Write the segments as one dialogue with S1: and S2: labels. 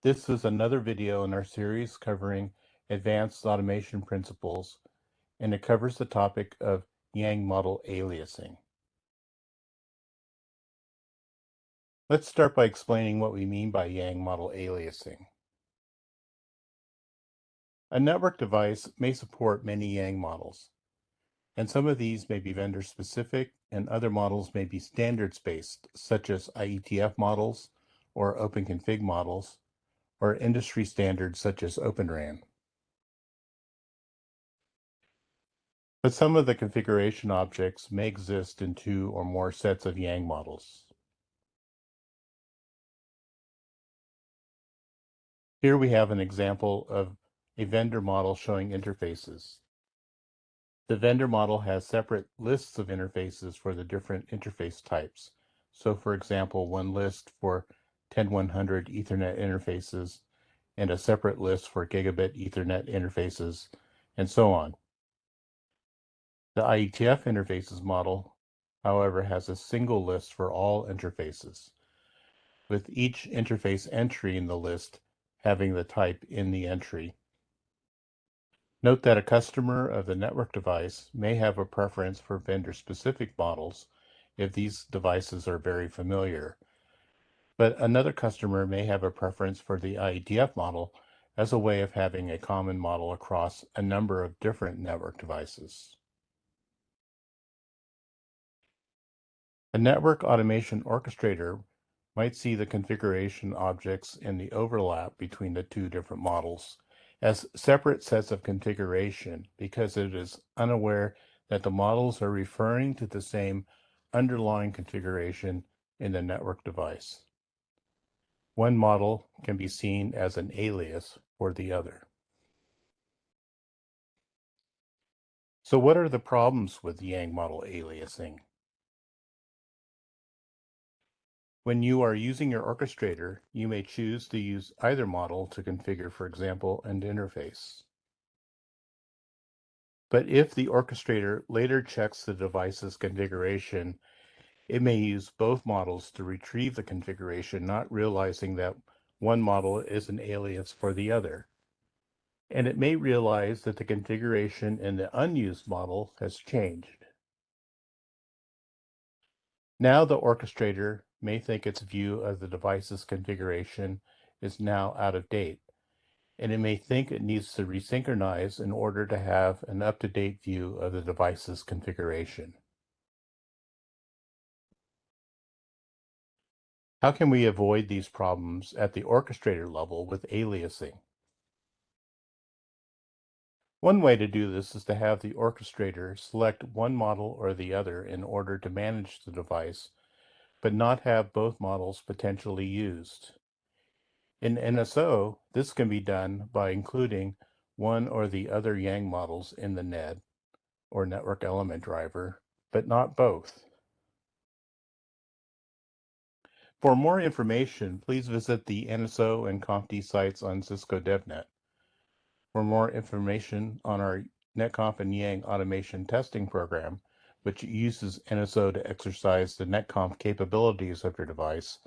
S1: This is another video in our series covering advanced automation principles, and it covers the topic of Yang model aliasing. Let's start by explaining what we mean by Yang model aliasing. A network device may support many Yang models, and some of these may be vendor-specific, and other models may be standards-based, such as IETF models or OpenConfig models, or industry standards such as OpenRAN. But some of the configuration objects may exist in two or more sets of Yang models. Here we have an example of a vendor model showing interfaces. The vendor model has separate lists of interfaces for the different interface types. So for example, one list for 10100 Ethernet interfaces and a separate list for gigabit Ethernet interfaces, and so on. The IETF interfaces model, however, has a single list for all interfaces, with each interface entry in the list having the type in the entry. Note that a customer of the network device may have a preference for vendor-specific models if these devices are very familiar, but another customer may have a preference for the IETF model as a way of having a common model across a number of different network devices. A network automation orchestrator might see the configuration objects and the overlap between the two different models as separate sets of configuration because it is unaware that the models are referring to the same underlying configuration in the network device. One model can be seen as an alias for the other. So what are the problems with Yang model aliasing? When you are using your orchestrator, you may choose to use either model to configure, for example, an interface. But if the orchestrator later checks the device's configuration, it may use both models to retrieve the configuration, not realizing that one model is an alias for the other. And it may realize that the configuration in the unused model has changed. Now the orchestrator may think its view of the device's configuration is now out of date, and it may think it needs to resynchronize in order to have an up-to-date view of the device's configuration. How can we avoid these problems at the orchestrator level with aliasing? One way to do this is to have the orchestrator select one model or the other in order to manage the device, but not have both models potentially used. In NSO, this can be done by including one or the other Yang models in the NED, or network element driver, but not both. For more information, please visit the NSO and CompD sites on Cisco DevNet. For more information on our NetConf and Yang automation testing program, which uses NSO to exercise the NetConf capabilities of your device,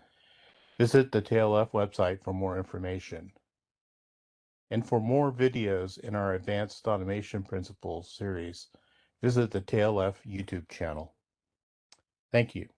S1: visit the TLF website for more information. And for more videos in our Advanced Automation Principles series, visit the TLF YouTube channel. Thank you.